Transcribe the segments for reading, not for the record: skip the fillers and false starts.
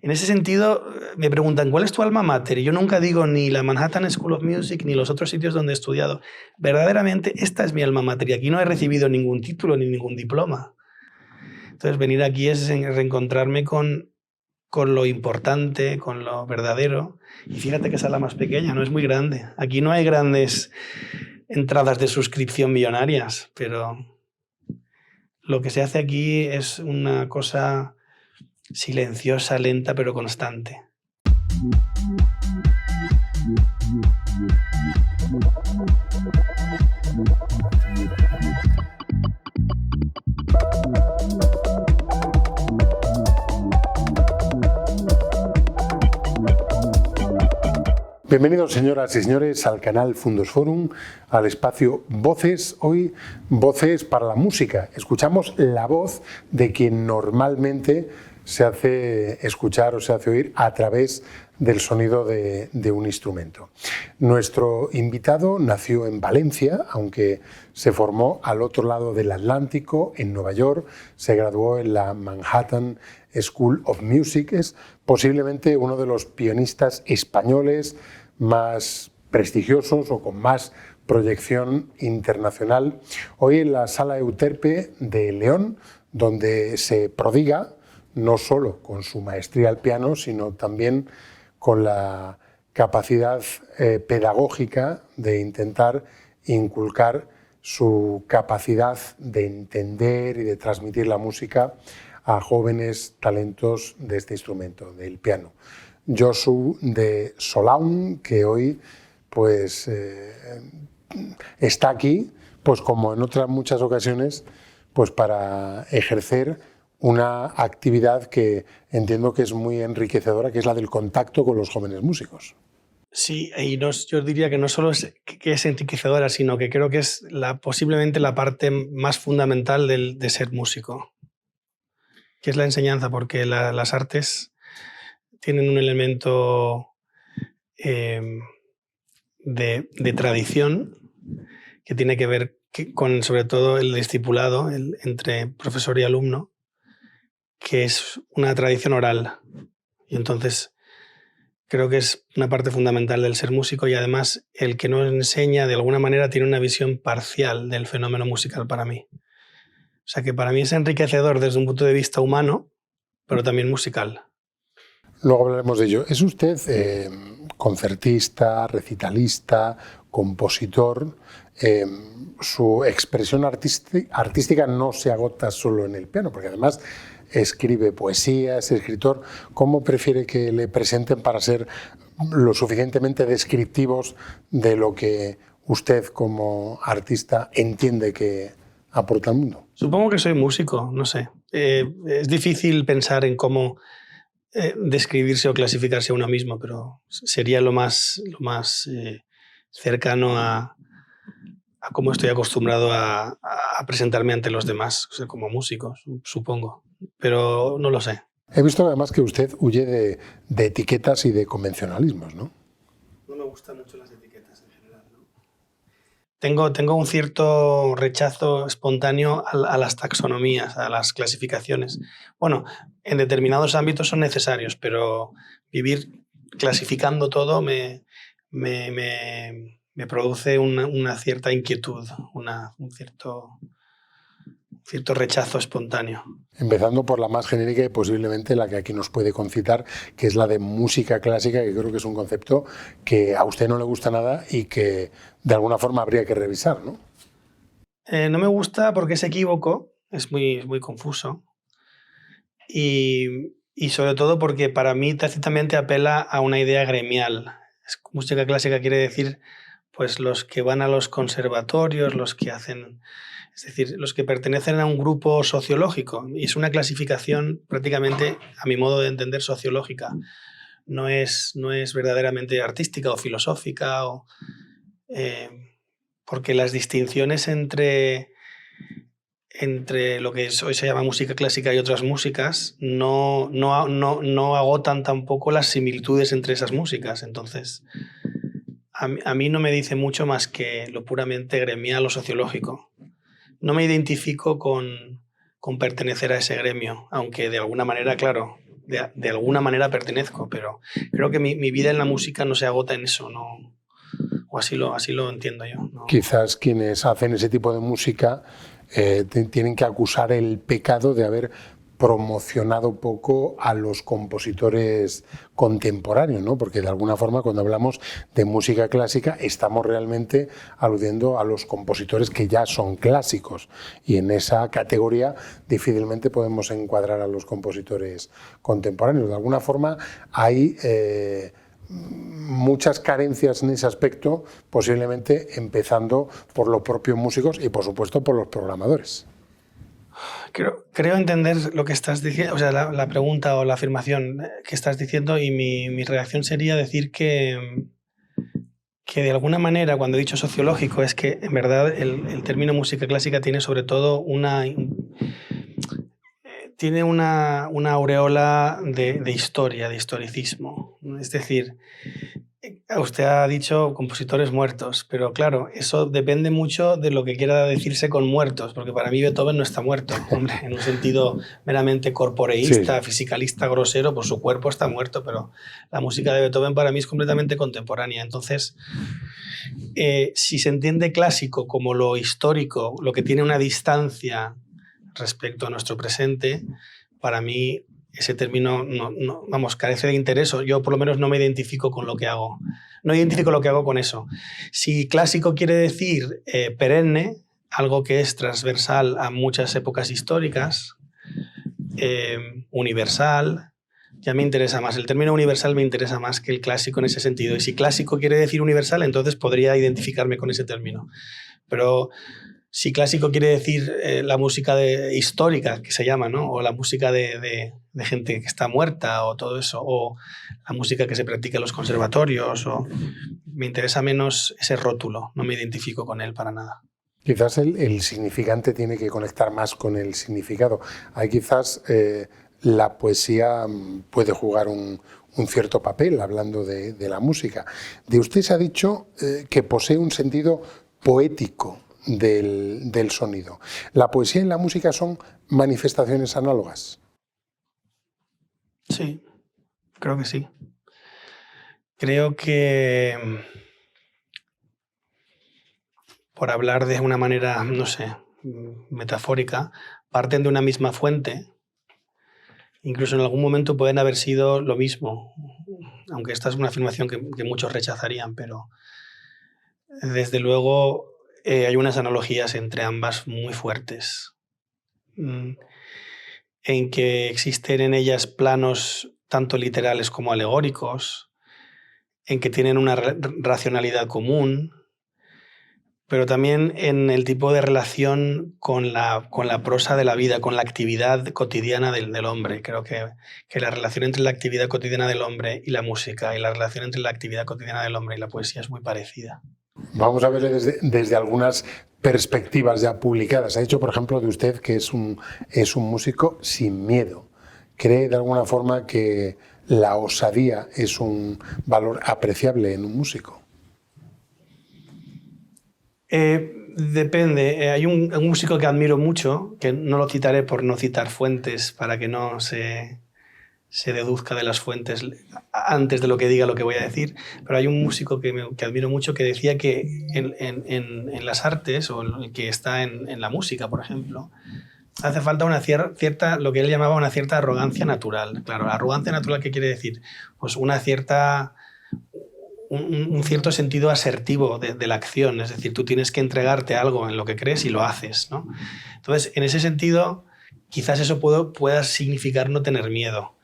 En ese sentido, me preguntan, ¿cuál es tu alma mater? Y yo nunca digo ni la Manhattan School of Music ni los otros sitios donde he estudiado. Verdaderamente, esta es mi alma mater y aquí no he recibido ningún título ni ningún diploma. Entonces, venir aquí es reencontrarme con lo importante, con lo verdadero. Y fíjate que esa es la más pequeña, no es muy grande. Aquí no hay grandes entradas de suscripción millonarias, pero lo que se hace aquí es una cosa silenciosa, lenta, pero constante. Bienvenidos, señoras y señores, al canal Fundos Forum, al espacio Voces. Hoy, Voces para la música. Escuchamos la voz de quien normalmente se hace escuchar o se hace oír a través del sonido de un instrumento. Nuestro invitado nació en Valencia, aunque se formó al otro lado del Atlántico, en Nueva York. Se graduó en la Manhattan School of Music. Es posiblemente uno de los pianistas españoles más prestigiosos o con más proyección internacional. Hoy en la Sala Euterpe de León, donde se prodiga no solo con su maestría al piano, sino también con la capacidad pedagógica de intentar inculcar su capacidad de entender y de transmitir la música a jóvenes talentos de este instrumento, del piano. Josu de Solaun, que hoy pues, está aquí, pues como en otras muchas ocasiones, pues para ejercer una actividad que entiendo que es muy enriquecedora, que es la del contacto con los jóvenes músicos. Sí, y yo diría que no solo es que es enriquecedora, sino que creo que es posiblemente la parte más fundamental de ser músico, que es la enseñanza, porque las artes tienen un elemento de tradición que tiene que ver con, sobre todo, el discipulado entre profesor y alumno, que es una tradición oral. Y entonces creo que es una parte fundamental del ser músico, y además el que nos enseña de alguna manera tiene una visión parcial del fenómeno musical para mí. O sea que para mí es enriquecedor desde un punto de vista humano, pero también musical. Luego hablaremos de ello. ¿Es usted concertista, recitalista, compositor? Su expresión artística no se agota solo en el piano, porque además escribe poesía, es escritor. ¿Cómo prefiere que le presenten para ser lo suficientemente descriptivos de lo que usted como artista entiende que aporta al mundo? Supongo que soy músico, no sé. Es difícil pensar en cómo describirse o clasificarse a uno mismo, pero sería lo más cercano a cómo estoy acostumbrado a presentarme ante los demás, o sea, como músico, supongo, pero no lo sé. He visto además que usted huye de etiquetas y de convencionalismos, ¿no? No me gustan mucho las etiquetas en general, ¿no? Tengo un cierto rechazo espontáneo a las taxonomías, a las clasificaciones. Bueno, en determinados ámbitos son necesarios, pero vivir clasificando todo me produce una cierta inquietud, un cierto rechazo espontáneo. Empezando por la más genérica y posiblemente la que aquí nos puede concitar, que es la de música clásica, que creo que es un concepto que a usted no le gusta nada y que de alguna forma habría que revisar, ¿no? No me gusta porque es equívoco, es muy confuso, y sobre todo porque para mí tácitamente apela a una idea gremial. Música clásica quiere decir pues los que van a los conservatorios, los que hacen, es decir, los que pertenecen a un grupo sociológico, y es una clasificación prácticamente, a mi modo de entender, sociológica. No es verdaderamente artística o filosófica, porque las distinciones entre lo que hoy se llama música clásica y otras músicas no agotan tampoco las similitudes entre esas músicas. Entonces, a mí no me dice mucho más que lo puramente gremial o sociológico. No me identifico con pertenecer a ese gremio, aunque de alguna manera, claro, de alguna manera pertenezco, pero creo que mi vida en la música no se agota en eso, ¿no? O así lo entiendo yo, ¿no? Quizás quienes hacen ese tipo de música tienen que acusar el pecado de haber promocionado poco a los compositores contemporáneos, ¿no? Porque de alguna forma cuando hablamos de música clásica estamos realmente aludiendo a los compositores que ya son clásicos, y en esa categoría difícilmente podemos encuadrar a los compositores contemporáneos. De alguna forma hay muchas carencias en ese aspecto, posiblemente empezando por los propios músicos y por supuesto por los programadores. Creo entender lo que estás diciendo, o sea, la pregunta o la afirmación que estás diciendo, y mi reacción sería decir que de alguna manera, cuando he dicho sociológico, es que en verdad el término música clásica tiene sobre todo una aureola de historia, de historicismo. Es decir, usted ha dicho compositores muertos, pero claro, eso depende mucho de lo que quiera decirse con muertos, porque para mí Beethoven no está muerto, hombre, en un sentido meramente corporeísta, sí, fisicalista, grosero, pues su cuerpo está muerto, pero la música de Beethoven para mí es completamente contemporánea. Entonces, si se entiende clásico como lo histórico, lo que tiene una distancia respecto a nuestro presente, para mí ese término carece de interés. Yo por lo menos no me identifico con lo que hago. No identifico lo que hago con eso. Si clásico quiere decir perenne, algo que es transversal a muchas épocas históricas, universal, ya me interesa más. El término universal me interesa más que el clásico en ese sentido. Y si clásico quiere decir universal, entonces podría identificarme con ese término. Pero si clásico quiere decir la música histórica, que se llama, ¿no? O la música de gente que está muerta, o todo eso, o la música que se practica en los conservatorios, me interesa menos ese rótulo, no me identifico con él para nada. Quizás el significante tiene que conectar más con el significado. Ahí quizás la poesía puede jugar un cierto papel, hablando de la música. De usted se ha dicho que posee un sentido poético del sonido. ¿La poesía y la música son manifestaciones análogas? Sí, creo que sí. Creo que, por hablar de una manera, no sé, metafórica, parten de una misma fuente. Incluso en algún momento pueden haber sido lo mismo, aunque esta es una afirmación que muchos rechazarían, pero desde luego hay unas analogías entre ambas muy fuertes, en que existen en ellas planos tanto literales como alegóricos, en que tienen una racionalidad común, pero también en el tipo de relación con la prosa de la vida, con la actividad cotidiana del hombre. Creo que la relación entre la actividad cotidiana del hombre y la música, y la relación entre la actividad cotidiana del hombre y la poesía es muy parecida. Vamos a ver desde algunas perspectivas ya publicadas. Ha dicho, por ejemplo, de usted que es un músico sin miedo. ¿Cree de alguna forma que la osadía es un valor apreciable en un músico? Depende. Hay un músico que admiro mucho, que no lo citaré por no citar fuentes, para que no se deduzca de las fuentes antes de lo que diga lo que voy a decir, pero hay un músico que admiro mucho que decía que en las artes, o el que está en la música, por ejemplo, hace falta una cierta, lo que él llamaba una cierta arrogancia natural. Claro, la arrogancia natural, ¿qué quiere decir? Pues un cierto sentido asertivo de la acción, es decir, tú tienes que entregarte algo en lo que crees y lo haces, ¿no? Entonces, en ese sentido, quizás eso pueda significar no tener miedo.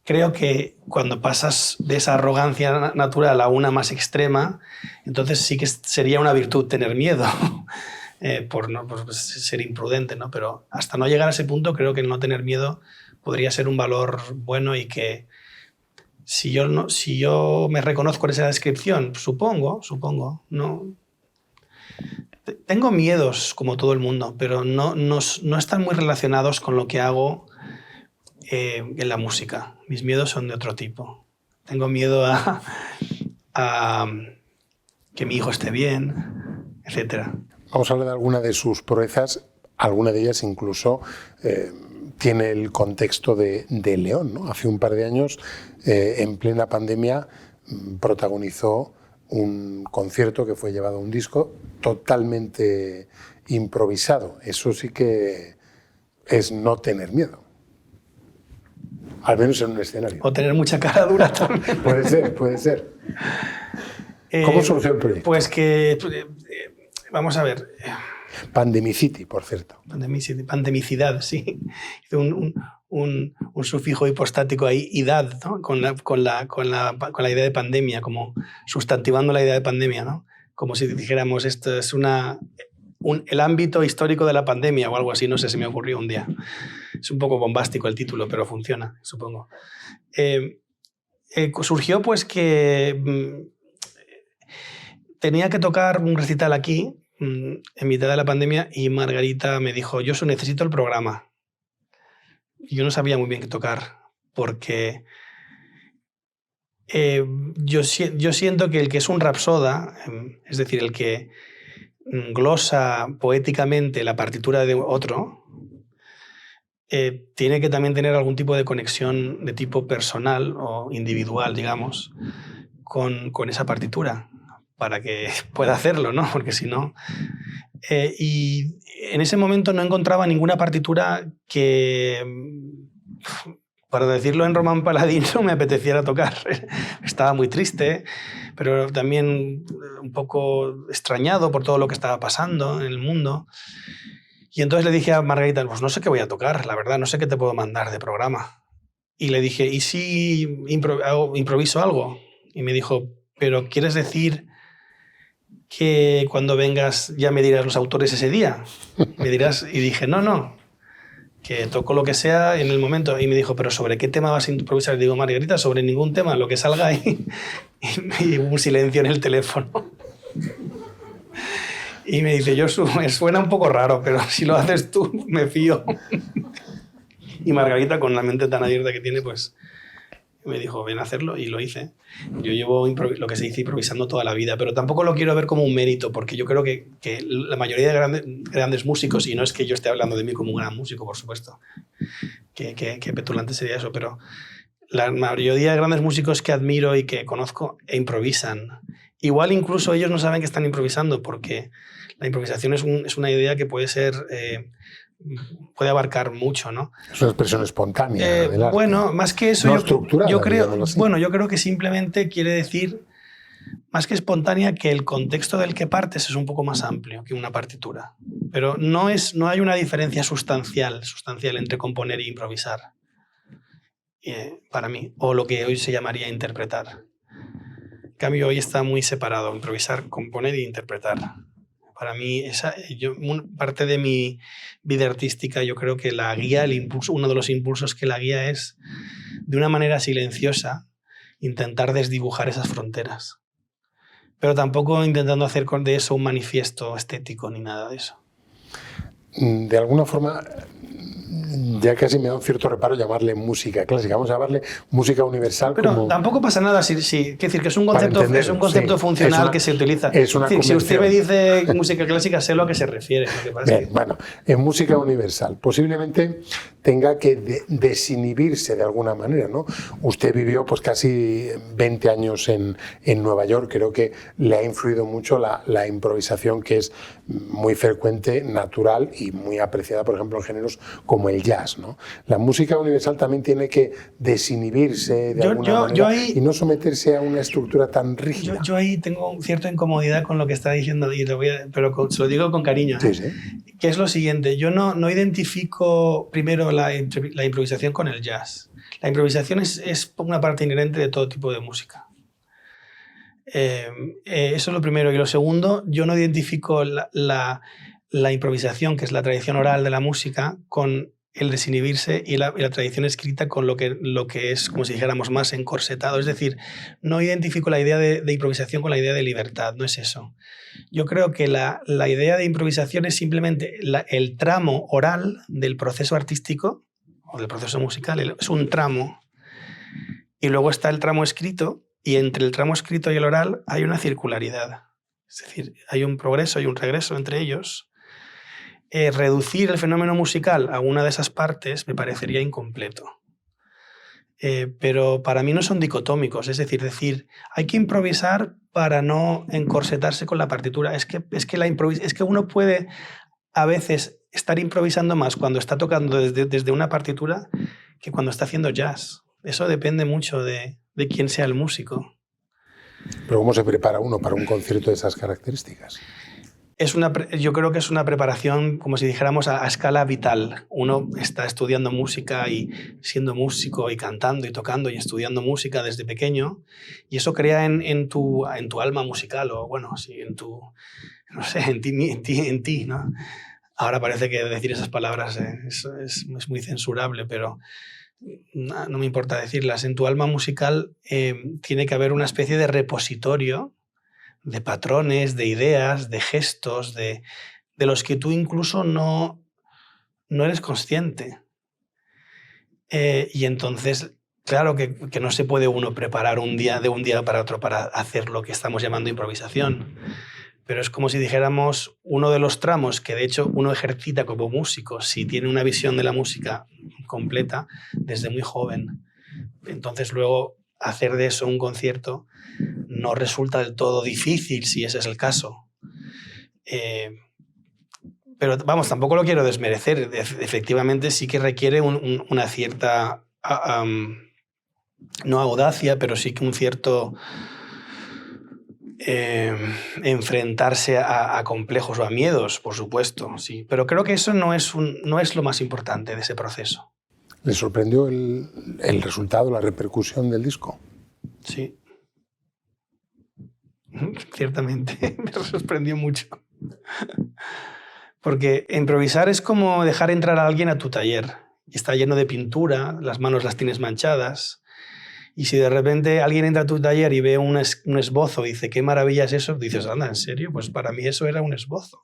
Creo que cuando pasas de esa arrogancia natural a una más extrema, entonces sí que sería una virtud tener miedo, por ser imprudente, ¿no? Pero hasta no llegar a ese punto, creo que el no tener miedo podría ser un valor bueno, y que si yo me reconozco en esa descripción, supongo, no. Tengo miedos como todo el mundo, pero no están muy relacionados con lo que hago en la música. Mis miedos son de otro tipo. Tengo miedo a que mi hijo esté bien, etc. Vamos a hablar de alguna de sus proezas, alguna de ellas incluso tiene el contexto de León, ¿no? Hace un par de años, en plena pandemia, protagonizó un concierto que fue llevado a un disco totalmente improvisado. Eso sí que es no tener miedo. Al menos en un escenario. O tener mucha cara dura también. Puede ser, puede ser. ¿Cómo surgió el proyecto? Pues que, vamos a ver. Pandemicity, por cierto. Pandemicidad, sí. Hice un sufijo hipostático ahí, idad, ¿no? con la idea de pandemia, como sustantivando la idea de pandemia, ¿no? Como si dijéramos, esto es el ámbito histórico de la pandemia o algo así, no sé, se me ocurrió un día. Es un poco bombástico el título, pero funciona, supongo. Surgió pues que tenía que tocar un recital aquí, en mitad de la pandemia, y Margarita me dijo, yo necesito el programa. Yo no sabía muy bien qué tocar, porque yo siento que el que es un rapsoda, es decir, el que glosa poéticamente la partitura de otro, tiene que también tener algún tipo de conexión de tipo personal o individual, digamos, con esa partitura, para que pueda hacerlo, ¿no? Porque si no... y en ese momento no encontraba ninguna partitura que, para decirlo en Román Paladino, me apeteciera tocar. Estaba muy triste, pero también un poco extrañado por todo lo que estaba pasando en el mundo. Y entonces le dije a Margarita, pues no sé qué voy a tocar, la verdad, no sé qué te puedo mandar de programa. Y le dije, ¿y si improviso algo? Y me dijo, ¿pero quieres decir que cuando vengas ya me dirás los autores ese día? Me dirás, y dije, no, que toco lo que sea en el momento. Y me dijo, ¿pero sobre qué tema vas a improvisar? Y digo, Margarita, sobre ningún tema, lo que salga ahí. Y hubo un silencio en el teléfono. Y me dice, Josu, me suena un poco raro, pero si lo haces tú, me fío. Y Margarita, con la mente tan abierta que tiene, pues me dijo, ven a hacerlo, y lo hice. Yo llevo lo que se dice improvisando toda la vida, pero tampoco lo quiero ver como un mérito, porque yo creo que la mayoría de grandes músicos, y no es que yo esté hablando de mí como un gran músico, por supuesto, que petulante sería eso, pero la mayoría de grandes músicos que admiro y que conozco improvisan. Igual incluso ellos no saben que están improvisando, porque la improvisación es una idea que puede ser... puede abarcar mucho, ¿no? Es una expresión espontánea del arte. Bueno, más que eso, no estructurada, yo creo que simplemente quiere decir, más que espontánea, que el contexto del que partes es un poco más amplio que una partitura. Pero no hay una diferencia sustancial entre componer e improvisar, para mí, o lo que hoy se llamaría interpretar. En cambio, hoy está muy separado, improvisar, componer e interpretar. Para mí, parte de mi vida artística, yo creo que la guía, el impulso, uno de los impulsos que la guía es, de una manera silenciosa, intentar desdibujar esas fronteras. Pero tampoco intentando hacer de eso un manifiesto estético ni nada de eso. De alguna forma, ya casi me da un cierto reparo llamarle música clásica, vamos a llamarle música universal. Pero como... tampoco pasa nada, quiero decir que es un concepto funcional que se utiliza. Es una decir, si usted me dice música clásica, sé a qué se refiere. Lo que pasa Bien, bueno, en música universal, posiblemente tenga que desinhibirse de alguna manera, ¿no? Usted vivió pues casi 20 años en Nueva York, creo que le ha influido mucho la improvisación, que es muy frecuente, natural y muy apreciada, por ejemplo, en géneros como el jazz, ¿no? La música universal también tiene que desinhibirse de alguna manera y no someterse a una estructura tan rígida. Yo ahí tengo cierta incomodidad con lo que está diciendo, pero se lo digo con cariño. Sí, sí. Que es lo siguiente, yo no identifico primero la improvisación con el jazz. La improvisación es una parte inherente de todo tipo de música. Eso es lo primero. Y lo segundo, yo no identifico la improvisación, que es la tradición oral de la música, con el desinhibirse y la tradición escrita con lo que es, como si dijéramos, más encorsetado. Es decir, no identifico la idea de improvisación con la idea de libertad, no es eso. Yo creo que la idea de improvisación es simplemente el tramo oral del proceso artístico o del proceso musical, es un tramo. Y luego está el tramo escrito, y entre el tramo escrito y el oral hay una circularidad. Es decir, hay un progreso y un regreso entre ellos. reducir el fenómeno musical a una de esas partes me parecería incompleto. Pero para mí no son dicotómicos, es decir, hay que improvisar para no encorsetarse con la partitura. Es que uno puede a veces estar improvisando más cuando está tocando desde una partitura que cuando está haciendo jazz. Eso depende mucho de quién sea el músico. ¿Pero cómo se prepara uno para un concierto de esas características? Yo creo que es una preparación, como si dijéramos, a escala vital. Uno está estudiando música y siendo músico y cantando y tocando y estudiando música desde pequeño, y eso crea en tu alma musical, o bueno, sí, en ti, ¿no? Ahora parece que decir esas palabras es muy censurable, pero no me importa decirlas. En tu alma musical tiene que haber una especie de repositorio de patrones, de ideas, de gestos, de los que tú incluso no eres consciente. Y entonces, claro que no se puede uno preparar de un día para otro para hacer lo que estamos llamando improvisación. Pero es como si dijéramos uno de los tramos que de hecho uno ejercita como músico si tiene una visión de la música completa desde muy joven. Entonces luego hacer de eso un concierto no resulta del todo difícil si ese es el caso. Pero vamos, tampoco lo quiero desmerecer. Efectivamente sí que requiere una cierta, no audacia, pero sí que un cierto enfrentarse a complejos o a miedos, por supuesto, sí. Pero creo que eso no es lo más importante de ese proceso. ¿Le sorprendió el resultado, la repercusión del disco? Sí. Ciertamente, me sorprendió mucho. Porque improvisar es como dejar entrar a alguien a tu taller. Y está lleno de pintura, las manos las tienes manchadas. Y si de repente alguien entra a tu taller y ve un esbozo y dice, ¿qué maravilla es eso? Dices, anda, ¿en serio? Pues para mí eso era un esbozo.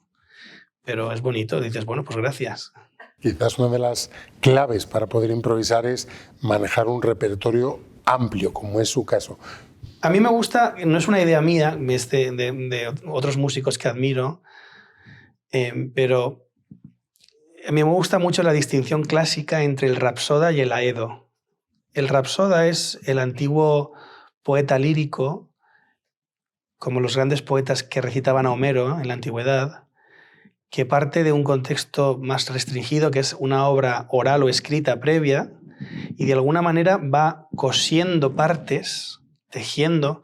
Pero es bonito. Dices, bueno, pues gracias. Quizás una de las claves para poder improvisar es manejar un repertorio amplio, como es su caso. A mí me gusta, no es una idea mía, de otros músicos que admiro, pero a mí me gusta mucho la distinción clásica entre el rapsoda y el aedo. El rapsoda es el antiguo poeta lírico, como los grandes poetas que recitaban a Homero en la antigüedad, que parte de un contexto más restringido, que es una obra oral o escrita previa, y de alguna manera va cosiendo partes, tejiendo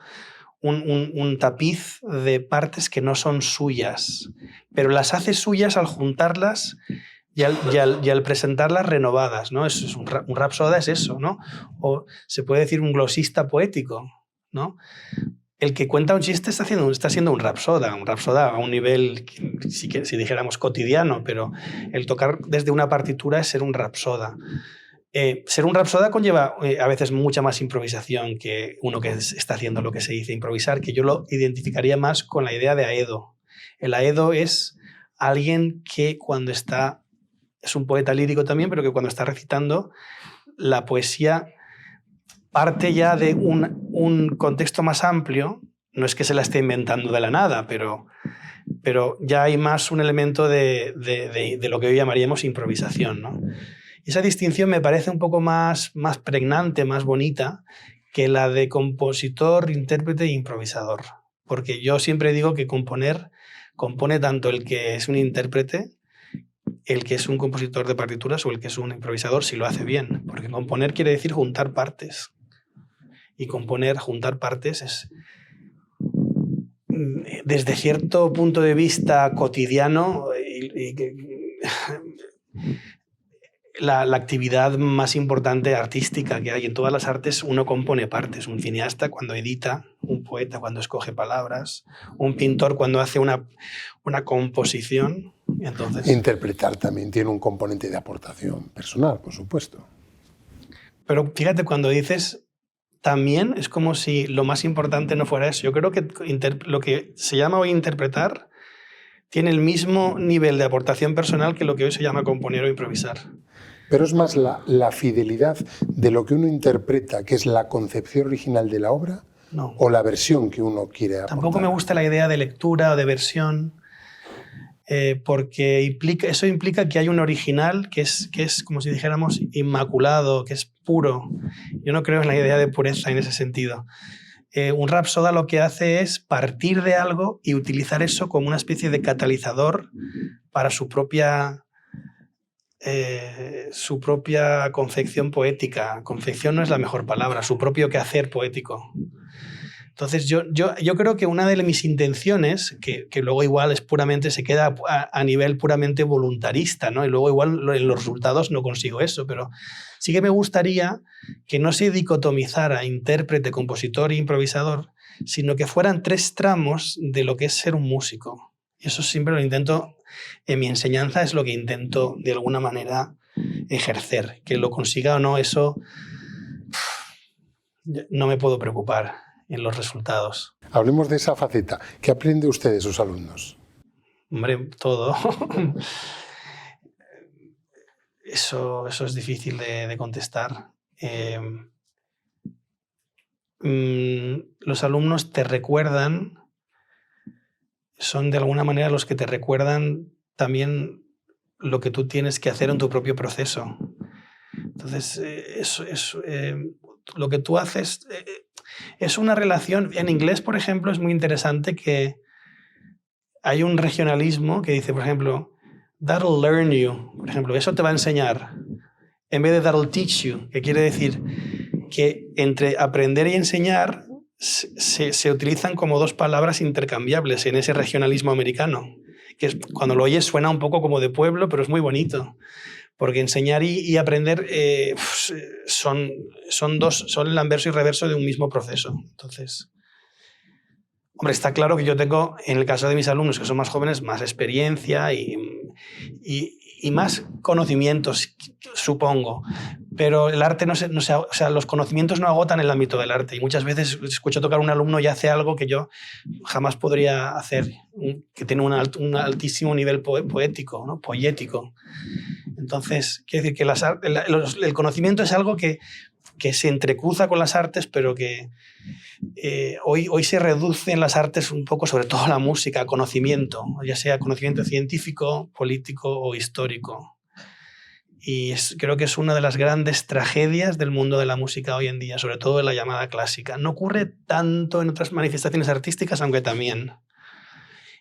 un tapiz de partes que no son suyas, pero las hace suyas al juntarlas y al presentarlas renovadas, ¿no? Un rapsoda es eso, ¿no? O se puede decir un glosista poético, ¿no? El que cuenta un chiste está siendo un rapsoda a un nivel, si dijéramos, cotidiano, pero el tocar desde una partitura es ser un rapsoda. Ser un rapsoda conlleva a veces mucha más improvisación que uno que está haciendo lo que se dice improvisar, que yo lo identificaría más con la idea de aedo. El aedo es alguien que cuando está, es un poeta lírico también, pero que cuando está recitando la poesía parte ya de un contexto más amplio. No es que se la esté inventando de la nada, pero ya hay más un elemento de lo que hoy llamaríamos improvisación, ¿no? Esa distinción me parece un poco más pregnante, más bonita que la de compositor, intérprete e improvisador. Porque yo siempre digo que compone tanto el que es un intérprete, el que es un compositor de partituras o el que es un improvisador si lo hace bien. Porque componer quiere decir juntar partes. Y juntar partes es, desde cierto punto de vista cotidiano, la actividad más importante artística que hay. En todas las artes uno compone partes. Un cineasta cuando edita, un poeta cuando escoge palabras, un pintor cuando hace una composición. Entonces, interpretar también tiene un componente de aportación personal, por supuesto. Pero fíjate, cuando dices también, es como si lo más importante no fuera eso. Yo creo que lo que se llama hoy interpretar tiene el mismo nivel de aportación personal que lo que hoy se llama componer o improvisar. Pero es más la fidelidad de lo que uno interpreta, que es la concepción original de la obra, no, o la versión que uno quiere aportar. Tampoco me gusta la idea de lectura o de versión. porque eso implica que hay un original que es como si dijéramos inmaculado, que es puro. Yo no creo en la idea de pureza en ese sentido. Un Rapsoda lo que hace es partir de algo y utilizar eso como una especie de catalizador para su propia confección poética. Confección no es la mejor palabra, su propio quehacer poético. Entonces yo creo que una de mis intenciones, que luego igual se queda a nivel puramente voluntarista, ¿no? Y luego igual en los resultados no consigo eso, pero sí que me gustaría que no se dicotomizara intérprete, compositor e improvisador, sino que fueran 3 tramos de lo que es ser un músico. Y eso siempre lo intento, en mi enseñanza es lo que intento de alguna manera ejercer. Que lo consiga o no, eso no me puedo preocupar en los resultados. Hablemos de esa faceta. ¿Qué aprende usted de sus alumnos? Hombre, todo. Eso es difícil de contestar. Los alumnos te recuerdan, son de alguna manera los que te recuerdan también lo que tú tienes que hacer en tu propio proceso. Entonces, lo que tú haces es una relación. En inglés, por ejemplo, es muy interesante que hay un regionalismo que dice, por ejemplo, that'll learn you. Por ejemplo, eso te va a enseñar. En vez de that'll teach you, que quiere decir que entre aprender y enseñar se utilizan como 2 palabras intercambiables en ese regionalismo americano. Que cuando lo oyes suena un poco como de pueblo, pero es muy bonito. Porque enseñar y aprender son el anverso y reverso de un mismo proceso. Entonces, hombre, está claro que yo tengo, en el caso de mis alumnos que son más jóvenes, más experiencia y más conocimientos, supongo. Pero el arte o sea, los conocimientos no agotan el ámbito del arte. Y muchas veces escucho tocar a un alumno y hace algo que yo jamás podría hacer, que tiene un altísimo nivel poético, ¿no? Poético. Entonces, quiero decir que el conocimiento es algo que se entrecruza con las artes, pero que hoy se reduce en las artes un poco, sobre todo la música, a conocimiento, ya sea conocimiento científico, político o histórico. Y creo que es una de las grandes tragedias del mundo de la música hoy en día, sobre todo en la llamada clásica. No ocurre tanto en otras manifestaciones artísticas, aunque también.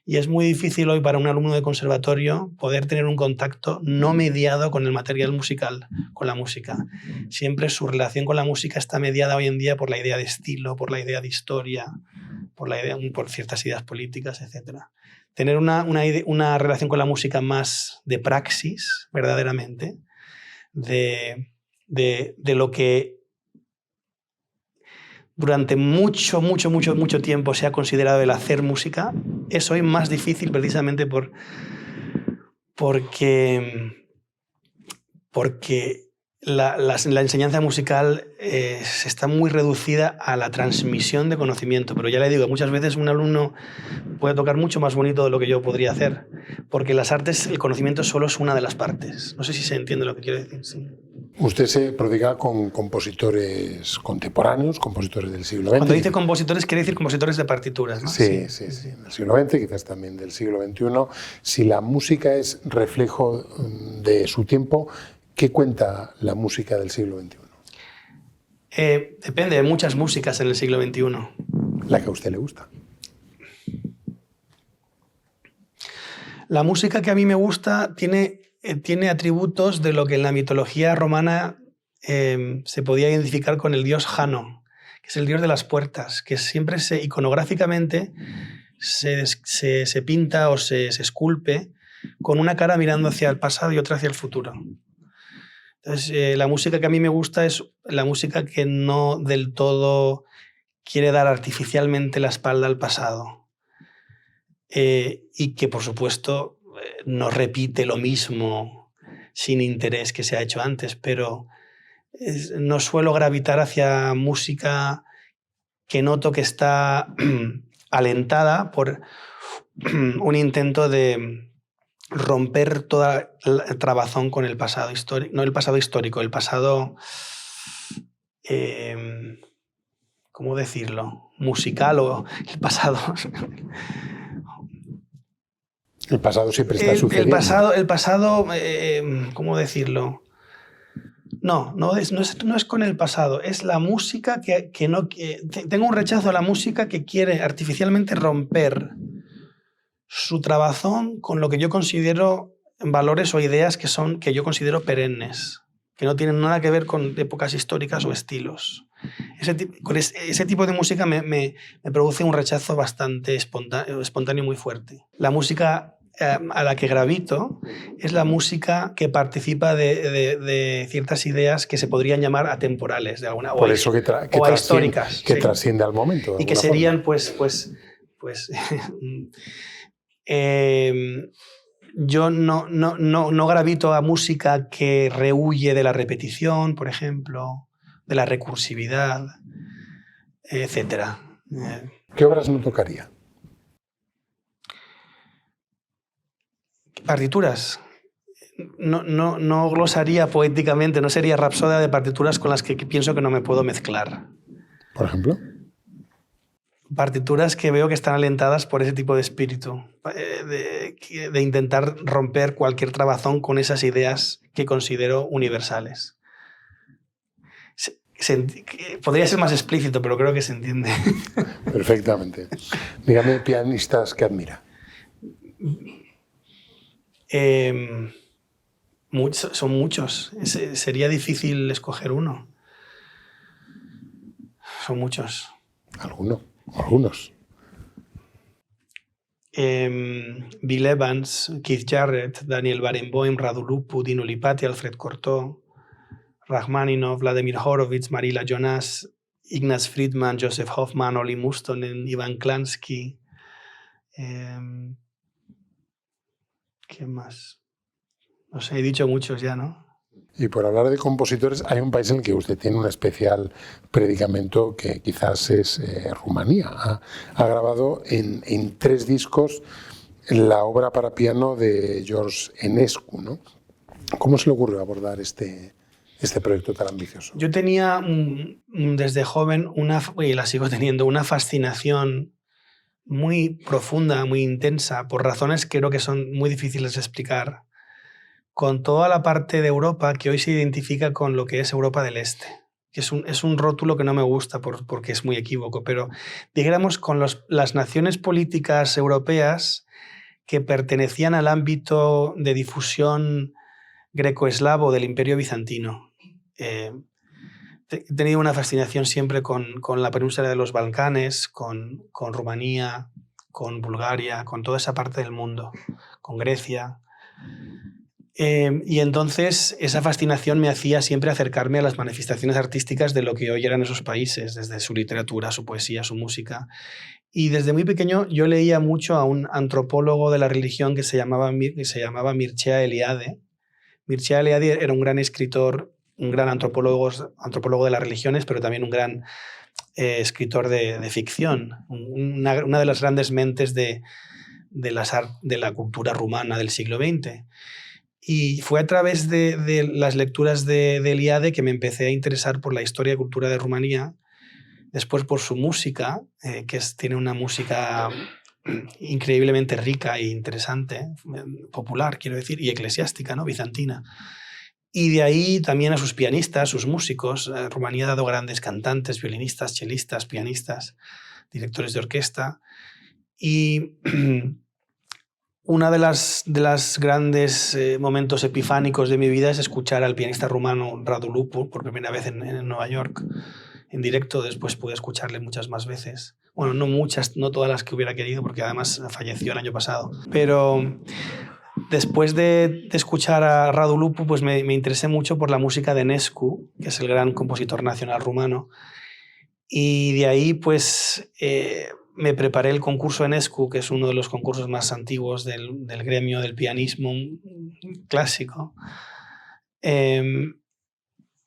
Y es muy difícil hoy para un alumno de conservatorio poder tener un contacto no mediado con el material musical, con la música. Siempre su relación con la música está mediada hoy en día por la idea de estilo, por la idea de historia, por ciertas ideas políticas, etc. Tener una relación con la música más de praxis, verdaderamente, de lo que durante mucho tiempo se ha considerado el hacer música, es hoy más difícil precisamente porque la enseñanza musical está muy reducida a la transmisión de conocimiento. Pero ya le digo, muchas veces un alumno puede tocar mucho más bonito de lo que yo podría hacer, porque las artes, el conocimiento solo es una de las partes. No sé si se entiende lo que quiero decir. Sí. Usted se prodiga con compositores contemporáneos, compositores del siglo XX. Cuando dice compositores, quiere decir compositores de partituras, ¿no? Sí, del siglo XX, quizás también del siglo XXI. Si la música es reflejo de su tiempo, ¿qué cuenta la música del siglo XXI? Depende, hay muchas músicas en el siglo XXI. La que a usted le gusta. La música que a mí me gusta tiene atributos de lo que en la mitología romana se podía identificar con el dios Jano, que es el dios de las puertas, que siempre iconográficamente se pinta o se esculpe con una cara mirando hacia el pasado y otra hacia el futuro. Entonces, la música que a mí me gusta es la música que no del todo quiere dar artificialmente la espalda al pasado. Y que, por supuesto, no repite lo mismo sin interés que se ha hecho antes, pero no suelo gravitar hacia música que noto que está alentada por un intento de romper toda el trabazón con el pasado histórico, no el pasado histórico, el pasado, ¿cómo decirlo? Musical o el pasado... El pasado siempre está sucediendo. El pasado, ¿cómo decirlo? No es con el pasado, es la música que no... tengo un rechazo a la música que quiere artificialmente romper su trabazón con lo que yo considero valores o ideas que yo considero perennes, que no tienen nada que ver con épocas históricas o estilos. Ese tipo de música me produce un rechazo bastante espontáneo muy fuerte. La música a la que gravito es la música que participa de ciertas ideas que se podrían llamar atemporales, de alguna Por eso que históricas. Que trasciende al momento. Y que serían, yo no gravito a música que rehuye de la repetición, por ejemplo, de la recursividad, etc. ¿Qué obras no tocaría? Partituras. No glosaría poéticamente, no sería rapsodia de partituras con las que pienso que no me puedo mezclar. ¿Por ejemplo? Partituras que veo que están alentadas por ese tipo de espíritu, de intentar romper cualquier trabazón con esas ideas que considero universales. Podría ser más explícito, pero creo que se entiende. Perfectamente. Dígame pianistas que admira. Son muchos. Sería difícil escoger uno. Son muchos. Algunos. Bill Evans, Keith Jarrett, Daniel Barenboim, Radu Lupu, Dino Lipati, Alfred Cortot, Rachmaninoff, Vladimir Horowitz, Marila Jonas, Ignaz Friedman, Joseph Hoffman, Oli Mustonen, Ivan Klansky. ¿Quién más? No sé, he dicho muchos ya, ¿no? Y por hablar de compositores, hay un país en el que usted tiene un especial predicamento que quizás es Rumanía. Ha grabado en 3 discos la obra para piano de George Enescu, ¿no? ¿Cómo se le ocurrió abordar este proyecto tan ambicioso? Yo tenía desde joven, y la sigo teniendo, una fascinación muy profunda, muy intensa, por razones que creo que son muy difíciles de explicar, con toda la parte de Europa que hoy se identifica con lo que es Europa del Este. Que es un rótulo que no me gusta porque es muy equívoco, pero dijéramos con las naciones políticas europeas que pertenecían al ámbito de difusión greco-eslavo del Imperio Bizantino. He tenido una fascinación siempre con la península de los Balcanes, con Rumanía, con Bulgaria, con toda esa parte del mundo, con Grecia. Y entonces esa fascinación me hacía siempre acercarme a las manifestaciones artísticas de lo que hoy eran esos países, desde su literatura, su poesía, su música. Y desde muy pequeño yo leía mucho a un antropólogo de la religión que se llamaba Mircea Eliade. Mircea Eliade era un gran escritor, un gran antropólogo de las religiones, pero también un gran escritor de ficción, una de las grandes mentes de la cultura rumana del siglo XX. Y fue a través de las lecturas de Eliade que me empecé a interesar por la historia y cultura de Rumanía, después por su música, tiene una música increíblemente rica e interesante, popular, quiero decir, y eclesiástica, ¿no? Bizantina. Y de ahí también a sus pianistas, sus músicos. Rumanía ha dado grandes cantantes, violinistas, chelistas, pianistas, directores de orquesta. Y una de las grandes momentos epifánicos de mi vida es escuchar al pianista rumano Radu Lupu por primera vez en Nueva York, en directo. Después pude escucharle muchas más veces. Bueno, no todas las que hubiera querido, porque además falleció el año pasado. Pero después de escuchar a Radu Lupu, pues me interesé mucho por la música de Enescu, que es el gran compositor nacional rumano. Y de ahí, pues, me preparé el concurso Enescu, que es uno de los concursos más antiguos del gremio del pianismo clásico.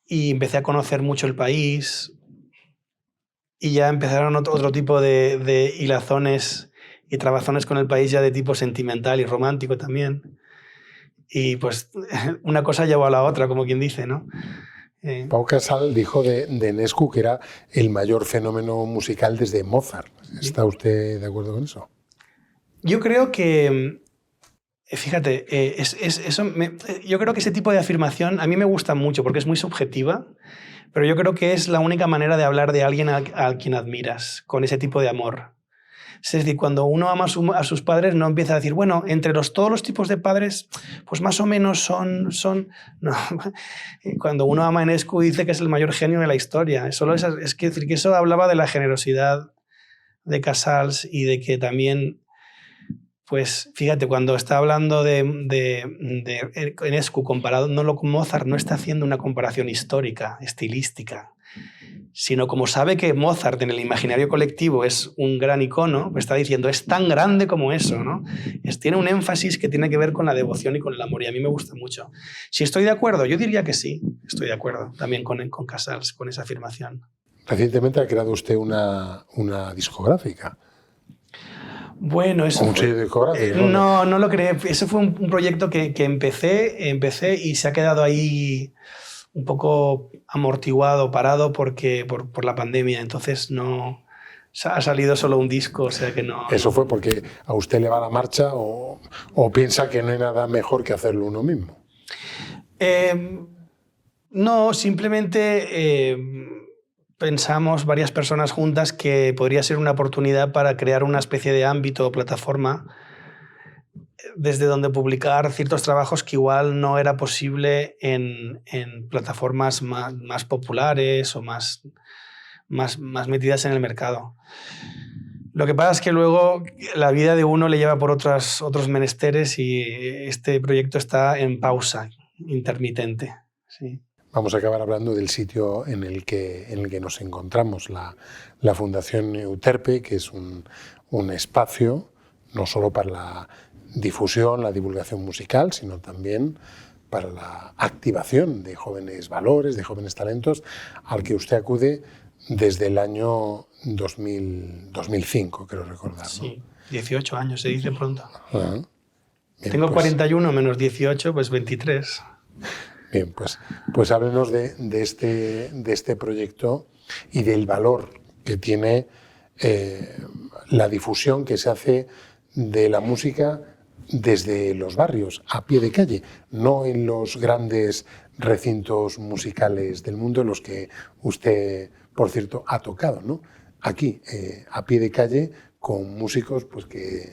Y empecé a conocer mucho el país. Y ya empezaron otro tipo de hilazones y trabazones con el país, ya de tipo sentimental y romántico también. Y pues una cosa llevó a la otra, como quien dice, ¿no? Pau Casals dijo de Enescu que era el mayor fenómeno musical desde Mozart. ¿Está usted de acuerdo con eso? Yo creo que Fíjate, yo creo que ese tipo de afirmación a mí me gusta mucho porque es muy subjetiva, pero yo creo que es la única manera de hablar de alguien a quien admiras, con ese tipo de amor. Es decir, cuando uno ama a sus padres, no empieza a decir, bueno, entre todos los tipos de padres, pues más o menos son no. Cuando uno ama a Enescu dice que es el mayor genio de la historia. Es que decir que eso hablaba de la generosidad de Casals y de que también, pues fíjate, cuando está hablando de Enescu comparado no con Mozart, no está haciendo una comparación histórica, estilística, sino como sabe que Mozart en el imaginario colectivo es un gran icono, pues está diciendo, es tan grande como eso, ¿no? Tiene un énfasis que tiene que ver con la devoción y con el amor, y a mí me gusta mucho. Si estoy de acuerdo, yo diría que sí, estoy de acuerdo también con Casals, con esa afirmación. Recientemente ha creado usted una discográfica. Bueno, eso un sello discográfico. No lo creé. Eso fue un proyecto que empecé y se ha quedado ahí un poco amortiguado, parado por la pandemia. Entonces no ha salido solo un disco, o sea que no. ¿Eso fue porque a usted le va la marcha o piensa que no hay nada mejor que hacerlo uno mismo? No, simplemente pensamos varias personas juntas que podría ser una oportunidad para crear una especie de ámbito o plataforma desde donde publicar ciertos trabajos que igual no era posible en plataformas más populares o más metidas en el mercado. Lo que pasa es que luego la vida de uno le lleva por otros menesteres y este proyecto está en pausa intermitente. Sí. Vamos a acabar hablando del sitio en el que nos encontramos, la Fundación Euterpe, que es un espacio no solo para la difusión, la divulgación musical, sino también para la activación de jóvenes valores, de jóvenes talentos, al que usted acude desde el año 2005, creo recordar, ¿no? Sí, 18 años, se dice pronto. Bien, tengo 41 menos 18, pues 23. Bien, pues háblenos de este proyecto y del valor que tiene la difusión que se hace de la música desde los barrios, a pie de calle, no en los grandes recintos musicales del mundo en los que usted, por cierto, ha tocado, ¿no? Aquí, a pie de calle, con músicos pues, que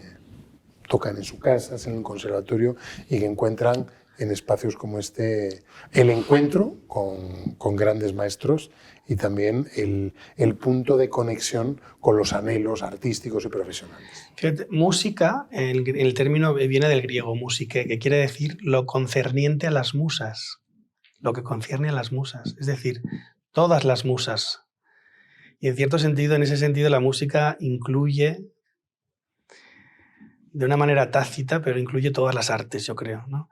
tocan en su casa, en el conservatorio y que encuentran en espacios como este el encuentro con grandes maestros y también el punto de conexión con los anhelos artísticos y profesionales. Fíjate, música, el término viene del griego musique, que quiere decir lo concerniente a las musas, lo que concierne a las musas, es decir, todas las musas. Y en cierto sentido, en ese sentido, la música incluye, de una manera tácita, pero incluye todas las artes, yo creo, ¿no?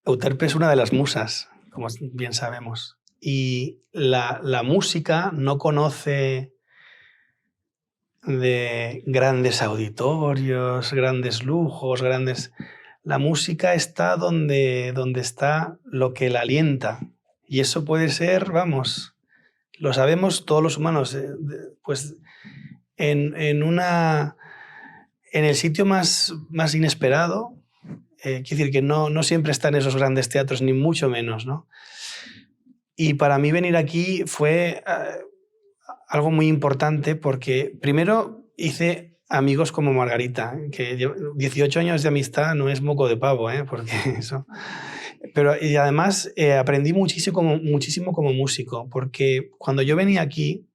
Euterpe es una de las musas, como bien sabemos. Y la música no conoce de grandes auditorios, grandes lujos, La música está donde está lo que la alienta. Y eso puede ser, vamos, lo sabemos todos los humanos, pues en el sitio más inesperado. Quiero decir que no siempre está en esos grandes teatros, ni mucho menos, ¿no? Y para mí venir aquí fue algo muy importante porque primero hice amigos como Margarita, que 18 años de amistad no es moco de pavo, porque eso. Y además aprendí muchísimo como músico, porque cuando yo venía aquí,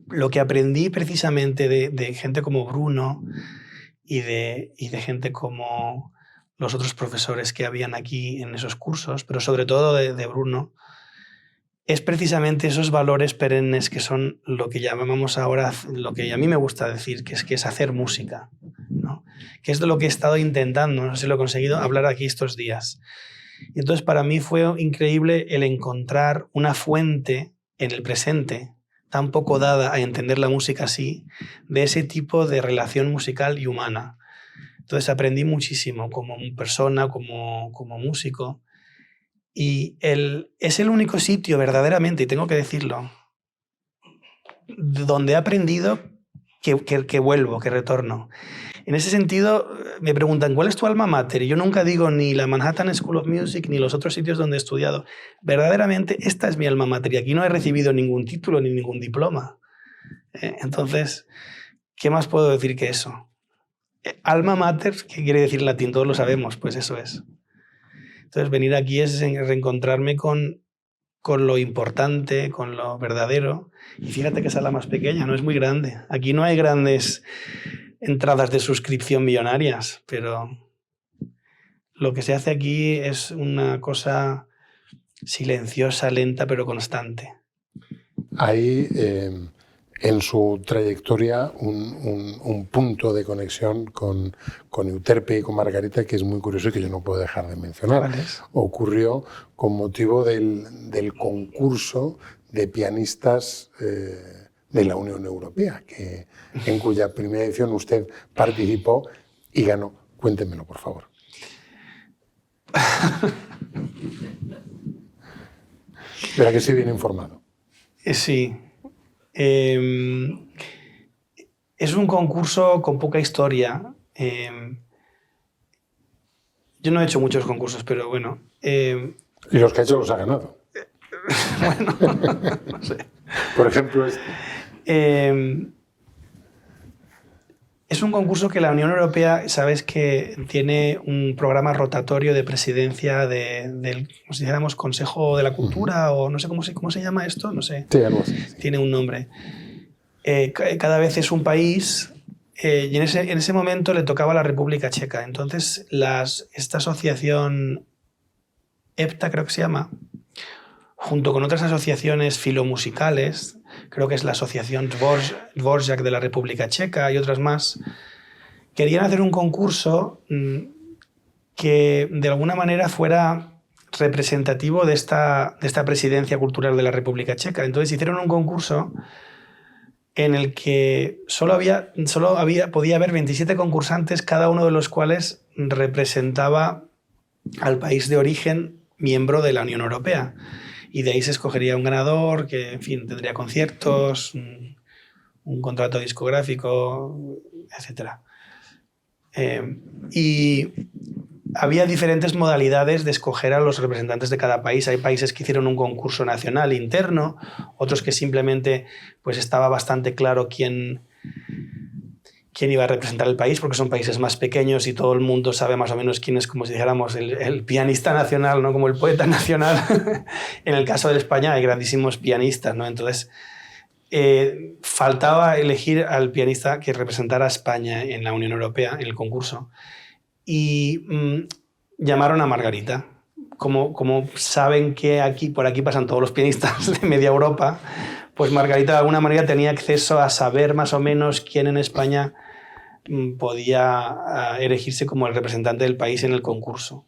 lo que aprendí precisamente de gente como Bruno y de gente como los otros profesores que habían aquí en esos cursos, pero sobre todo de Bruno, es precisamente esos valores perennes que son lo que llamamos ahora, lo que a mí me gusta decir, que es hacer música, ¿no? Que es de lo que he estado intentando, no sé si lo he conseguido, hablar aquí estos días. Y entonces para mí fue increíble el encontrar una fuente en el presente, tan poco dada a entender la música así, de ese tipo de relación musical y humana. Entonces aprendí muchísimo como persona, como músico. Y es el único sitio verdaderamente, y tengo que decirlo, donde he aprendido que vuelvo, que retorno. en ese sentido, me preguntan, ¿cuál es tu alma mater? Y yo nunca digo ni la Manhattan School of Music ni los otros sitios donde he estudiado. Verdaderamente, esta es mi alma mater y aquí no he recibido ningún título ni ningún diploma. Entonces, ¿qué más puedo decir que eso? Alma mater, ¿qué quiere decir en latín? Todos lo sabemos, pues eso es. Entonces, venir aquí es reencontrarme con lo importante, con lo verdadero. Y fíjate que esa es la más pequeña, no es muy grande. Aquí no hay grandes entradas de suscripción millonarias, pero lo que se hace aquí es una cosa silenciosa, lenta, pero constante. Hay en su trayectoria un punto de conexión con Euterpe y con Margarita que es muy curioso y que yo no puedo dejar de mencionar. ¿Cuál es? Ocurrió con motivo del concurso de pianistas de la Unión Europea, en cuya primera edición usted participó y ganó. Cuéntemelo, por favor. Verá que sí, bien informado. Sí. Es un concurso con poca historia. Yo no he hecho muchos concursos, pero bueno. Y los que ha hecho los ha ganado. Bueno, no sé. Por ejemplo, es un concurso que la Unión Europea, sabes que tiene un programa rotatorio de presidencia del, como si dijéramos, Consejo de la Cultura, o no sé cómo se llama esto, no sé. Sí, algo así. Sí. Tiene un nombre. Cada vez es un país y en ese momento le tocaba a la República Checa. Entonces, esta asociación EPTA, creo que se llama, junto con otras asociaciones filomusicales, creo que es la asociación Dvorak de la República Checa y otras más, querían hacer un concurso que de alguna manera fuera representativo de esta presidencia cultural de la República Checa. Entonces hicieron un concurso en el que podía haber 27 concursantes, cada uno de los cuales representaba al país de origen miembro de la Unión Europea. Y de ahí se escogería un ganador que, en fin, tendría conciertos, un contrato discográfico, etc. Y había diferentes modalidades de escoger a los representantes de cada país. Hay países que hicieron un concurso nacional interno, otros que simplemente pues, estaba bastante claro quién iba a representar el país, porque son países más pequeños y todo el mundo sabe más o menos quién es, como si dijéramos, el pianista nacional, ¿no? Como el poeta nacional. En el caso de España hay grandísimos pianistas, ¿no? Entonces, faltaba elegir al pianista que representara a España en la Unión Europea, en el concurso. Y llamaron a Margarita. Como saben que por aquí pasan todos los pianistas de media Europa, pues Margarita de alguna manera tenía acceso a saber más o menos quién en España podía elegirse como el representante del país en el concurso.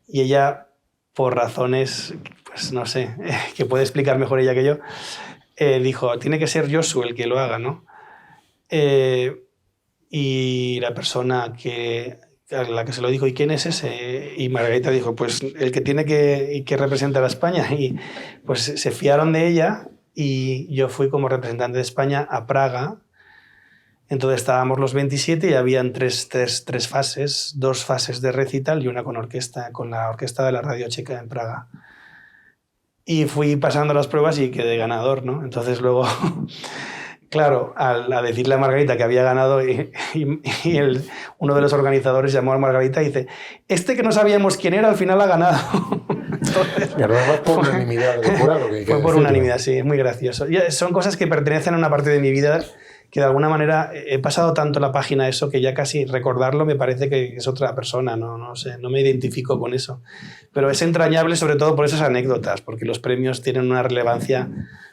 Y ella, por razones, pues no sé, que puede explicar mejor ella que yo, dijo, tiene que ser Josu el que lo haga, ¿no? Y la persona a la que se lo dijo, ¿y quién es ese? Y Margarita dijo, pues el que tiene que representar a España. Y pues se fiaron de ella y yo fui como representante de España a Praga. Entonces estábamos los 27 y habían tres fases, 2 fases de recital y una con orquesta, con la orquesta de la Radio Checa en Praga. Y fui pasando las pruebas y quedé ganador, ¿no? Entonces luego... Claro, a decirle a Margarita que había ganado uno de los organizadores llamó a Margarita y dice, este que no sabíamos quién era, al final ha ganado. Entonces, y además por unanimidad del jurado. Fue por unanimidad, sí, es muy gracioso. Son cosas que pertenecen a una parte de mi vida que de alguna manera he pasado tanto la página eso que ya casi recordarlo me parece que es otra persona, no sé, no me identifico con eso. Pero es entrañable sobre todo por esas anécdotas, porque los premios tienen una relevancia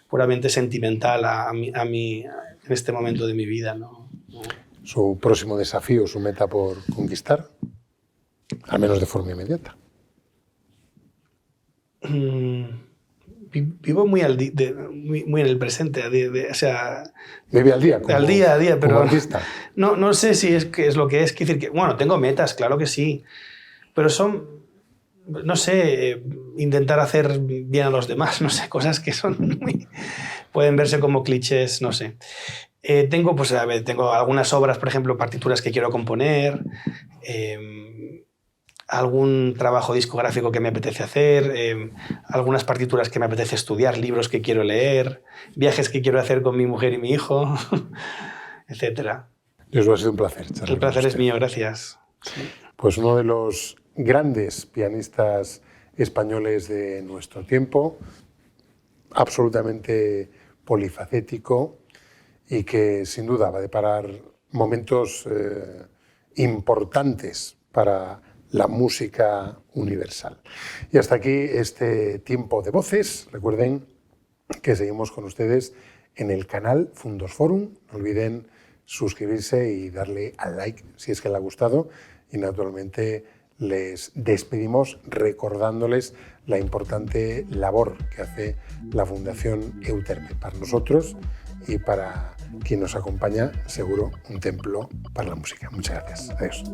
puramente sentimental a mí en este momento de mi vida, ¿no? ¿Su próximo desafío, su meta por conquistar? Al menos de forma inmediata. Vivo muy en el presente, o sea... ¿Vive al día? Al día, pero... No sé si es lo que es. Quiero decir que, bueno, tengo metas, claro que sí, pero son... No sé, intentar hacer bien a los demás, no sé, cosas que son pueden verse como clichés, no sé. Tengo, pues, a ver, tengo algunas obras, por ejemplo, partituras que quiero componer, algún trabajo discográfico que me apetece hacer, algunas partituras que me apetece estudiar, libros que quiero leer, viajes que quiero hacer con mi mujer y mi hijo, etcétera. Eso ha sido un placer. El placer es mío, gracias. Pues uno de los grandes pianistas españoles de nuestro tiempo, absolutamente polifacético y que sin duda va a deparar momentos importantes para la música universal. Y hasta aquí este tiempo de voces. Recuerden que seguimos con ustedes en el canal Fundos Forum. No olviden suscribirse y darle al like si es que les ha gustado. Y naturalmente les despedimos recordándoles la importante labor que hace la Fundación Euterpe para nosotros y para quien nos acompaña, seguro un templo para la música. Muchas gracias. Adiós.